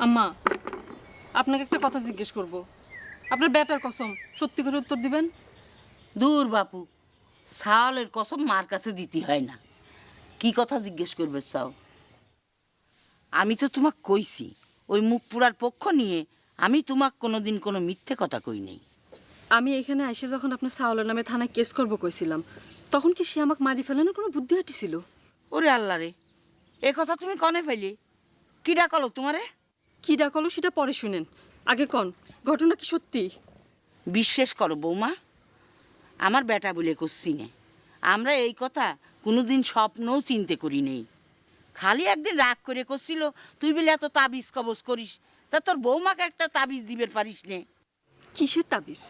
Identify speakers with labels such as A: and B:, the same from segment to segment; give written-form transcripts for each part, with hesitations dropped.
A: আম্মা, আপনাকে একটা কথা জিজ্ঞেস করব। আপনার বেটার কসম সত্যি করে উত্তর দিবেন?
B: দূর বাপু, ছাওয়ালের কসম মার কাছে দিতে হয় না। কি কথা জিজ্ঞেস করবে চাও? আমি তো তোমাক কইছি, ওই মুখ পুরার পক্ষ নিয়ে আমি তোমাক কোনোদিন কোনো মিথ্যে কথা কই নেই।
A: আমি এখানে এসে যখন আপনার সাওলের নামে থানায় কেস করব কইছিলাম, তখন কি সে আমাকে মারি ফেলানোর কোনো বুদ্ধি হাঁটিছিল?
B: ওরে আল্লাহ রে, এ কথা তুমি কনে ফেলি? কি ডাকলো তোমারে?
A: কি ডাকলো সেটা পরে শুনেন, আগে কন ঘটনা কি সত্যি?
B: বিশ্বাস করো বৌমা, আমার বেটা বলে করছি নে, আমরা এই কথা কোনোদিন স্বপ্নও চিনতে করি নেই। খালি একদিন রাগ করে করছিল তুই বলে এত তাবিজ কবজ করিস, তা তোর বৌমাকে একটা তাবিজ দিবের পারিস নে।
A: কিসের তাবিজ?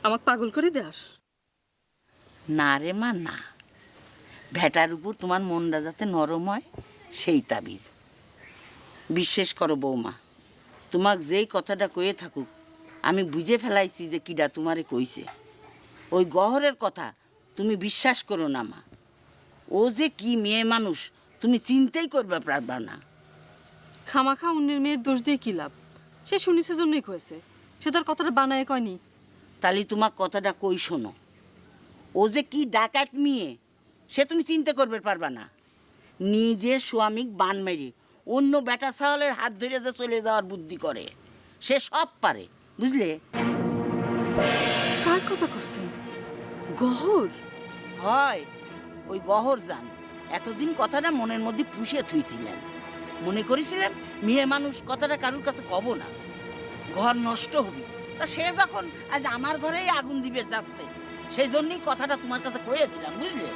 A: আমাকে পাগল করে দেয়ার?
B: না রে মা না, ভেটার উপর তোমার মনটা যাতে নরম হয় সেই তাবিজ। বিশ্বাস করো বৌমা, তোমাক যেই কথাটা কয়ে থাকুক আমি বুঝে ফেলাইছি যে কিডা তোমারে কইছে। ওই গহরের কথা তুমি বিশ্বাস করো না মা, ও যে কি মেয়ে মানুষ তুমি চিন্তাই করবে পারবা না।
A: খামাখা অন্যের মেয়ের দোষ দিয়ে কি লাভ? সে শুনিছে জন্যই কয়েছে, সে তার কথাটা বানায় কয়নি।
B: তাহলে তোমার কথাটা কই শোনো, ও যে কি ডাকাত মেয়ে সে তুমি চিন্তা করবে পারবা না। নিজে স্বামীক বান মেরে অন্য বেটা ছাওয়ালের হাত ধরে যে চলে যাওয়ার বুদ্ধি করে, সে সব পারে, বুঝলে?
A: কার কথা করছেন? গহর?
B: হয় ওই গহর যান। এতদিন কথাটা মনের মধ্যে পুষে থুইছিলেন, মনে করেছিলেন মেয়ে মানুষ কথাটা কারুর কাছে কব না, ঘর নষ্ট হবে। তা সে যখন আজ আমার ঘরেই আগুন দিবে যাচ্ছে, সেই জন্যই কথাটা তোমার কাছে কয়ে দিলাম, বুঝলে?